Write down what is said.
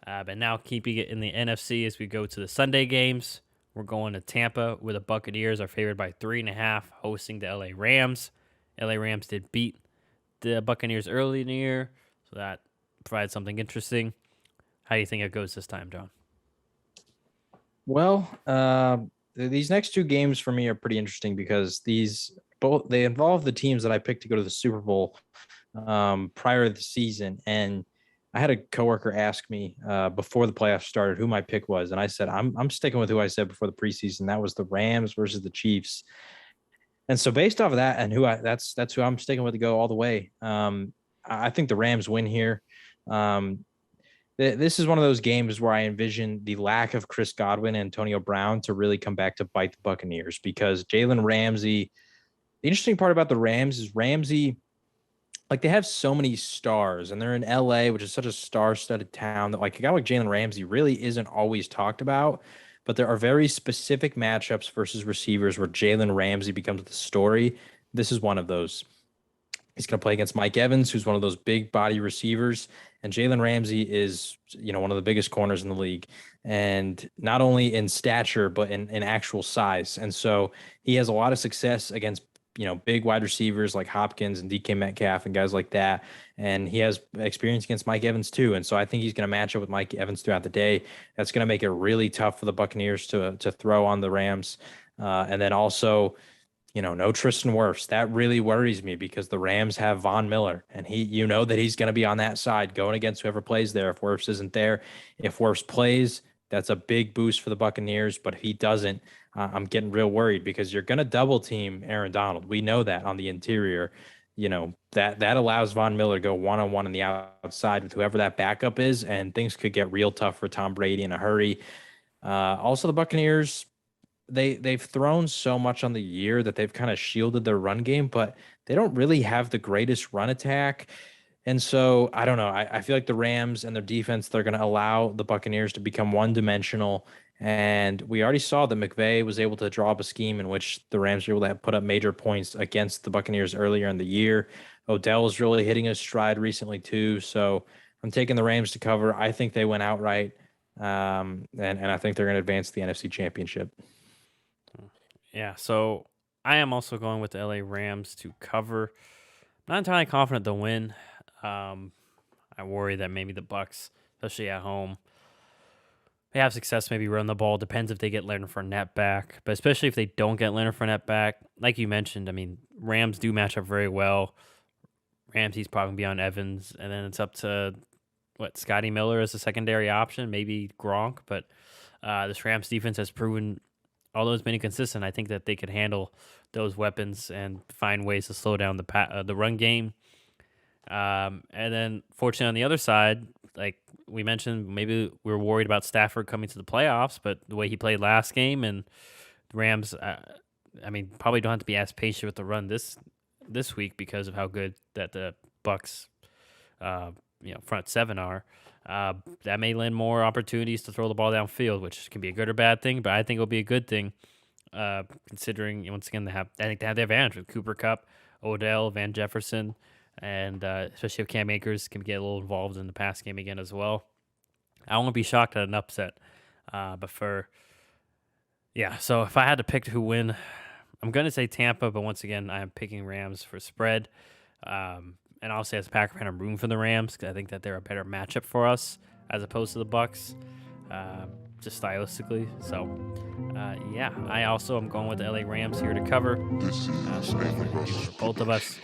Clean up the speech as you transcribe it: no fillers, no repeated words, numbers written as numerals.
But now keeping it in the NFC as we go to the Sunday games. We're going to Tampa where the Buccaneers are favored by 3.5, hosting the LA Rams. LA Rams did beat the Buccaneers early in the year, so that provides something interesting. How do you think it goes this time, John? Well, these next two games for me are pretty interesting because they involve the teams that I picked to go to the Super Bowl prior to the season. And I had a coworker ask me before the playoffs started who my pick was, and I said I'm sticking with who I said before the preseason. That was the Rams versus the Chiefs. And so based off of that and that's who I'm sticking with to go all the way. I think the Rams win here. Um, this is one of those games where I envision the lack of Chris Godwin and Antonio Brown to really come back to bite the Buccaneers because Jalen Ramsey. The interesting part about the Rams is Ramsey, like they have so many stars, and they're in LA, which is such a star-studded town that like a guy like Jalen Ramsey really isn't always talked about. But there are very specific matchups versus receivers where Jalen Ramsey becomes the story. This is one of those. He's going to play against Mike Evans, who's one of those big body receivers. And Jalen Ramsey is, one of the biggest corners in the league. And not only in stature, but in actual size. And so he has a lot of success against, big wide receivers like Hopkins and DK Metcalf and guys like that. And he has experience against Mike Evans too. And so I think he's going to match up with Mike Evans throughout the day. That's going to make it really tough for the Buccaneers to throw on the Rams. And then also, no Tristan Wirfs. That really worries me because the Rams have Von Miller, and that he's going to be on that side going against whoever plays there. If Wirfs isn't there, if Wirfs plays, that's a big boost for the Buccaneers. But if he doesn't, I'm getting real worried because you're going to double team Aaron Donald. We know that on the interior, that allows Von Miller to go one-on-one on the outside with whoever that backup is, and things could get real tough for Tom Brady in a hurry. Also, the Buccaneers, they've thrown so much on the year that they've kind of shielded their run game, but they don't really have the greatest run attack. And so I don't know. I feel like the Rams and their defense, they're going to allow the Buccaneers to become one-dimensional. And we already saw that McVay was able to draw up a scheme in which the Rams were able to put up major points against the Buccaneers earlier in the year. Odell was really hitting his stride recently too. So I'm taking the Rams to cover. I think they went outright. And I think they're going to advance the NFC Championship. Yeah, so I am also going with the LA Rams to cover. Not entirely confident they'll win. I worry that maybe the Bucs, especially at home, they have success, maybe run the ball. Depends if they get Leonard Fournette back. But especially if they don't get Leonard Fournette back, like you mentioned, I mean, Rams do match up very well. Ramsey's probably going to be on Evans, and then it's up to, Scotty Miller as a secondary option, maybe Gronk. But this Rams defense has proven, although it's been inconsistent, I think that they could handle those weapons and find ways to slow down the run game. And then, fortunately, on the other side, like we mentioned, maybe we were worried about Stafford coming to the playoffs, but the way he played last game and the Rams, probably don't have to be as patient with the run this week because of how good that the Bucs, front seven are. That may lend more opportunities to throw the ball downfield, which can be a good or bad thing, but I think it'll be a good thing, considering, once again, they have the advantage with Cooper Kupp, Odell, Van Jefferson, and especially if Cam Akers can get a little involved in the pass game again as well. I won't be shocked at an upset, so if I had to pick who win, I'm going to say Tampa, but once again, I am picking Rams for spread. And I'll say as a Packer fan, I'm rooting for the Rams because I think that they're a better matchup for us as opposed to the Bucs, just stylistically. So, I also am going with the LA Rams here to cover. This is For both of us.